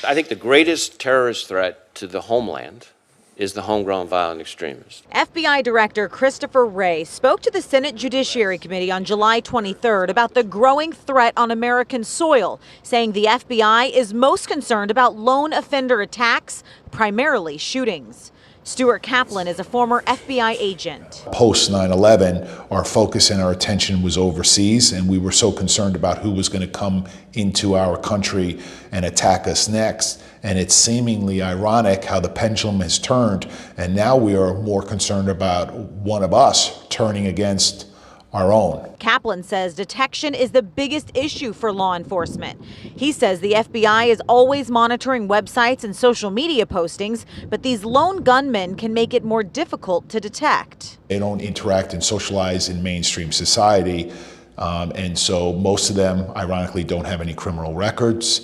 I think the greatest terrorist threat to the homeland is the homegrown violent extremist. FBI Director Christopher Wray spoke to the Senate Judiciary Committee on July 23rd about the growing threat on American soil, saying the FBI is most concerned about lone offender attacks, primarily shootings. Stuart Kaplan is a former FBI agent. Post 9/11, our focus and our attention was overseas, and we were so concerned about who was going to come into our country and attack us next. And it's seemingly ironic how the pendulum has turned, and now we are more concerned about one of us turning against our own. Kaplan says detection is the biggest issue for law enforcement. He says the FBI is always monitoring websites and social media postings, but these lone gunmen can make it more difficult to detect. They don't interact and socialize in mainstream society, and so most of them, ironically, don't have any criminal records.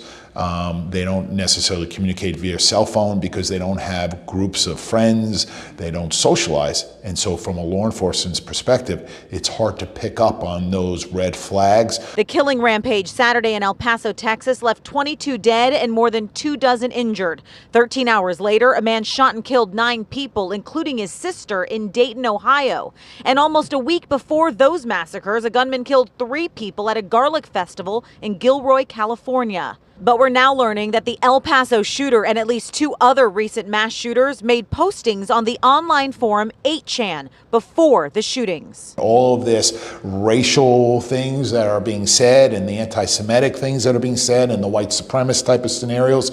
They don't necessarily communicate via cell phone because they don't have groups of friends. They don't socialize. And so from a law enforcement's perspective, it's hard to pick up on those red flags. The killing rampage Saturday in El Paso, Texas, left 22 dead and more than 24 injured. 13 hours later, a man shot and killed 9 people, including his sister, in Dayton, Ohio. And almost a week before those massacres, a gunman killed 3 people at a garlic festival in Gilroy, California. But we're now learning that the El Paso shooter and at least 2 other recent mass shooters made postings on the online forum 8chan before the shootings. All of this racial things that are being said and the anti-Semitic things that are being said and the white supremacist type of scenarios,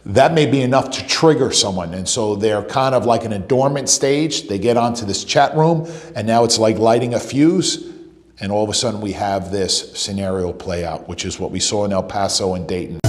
that may be enough to trigger someone. And so they're kind of like in a dormant stage. They get onto this chat room and now it's like lighting a fuse. And all of a sudden we have this scenario play out, which is what we saw in El Paso and Dayton.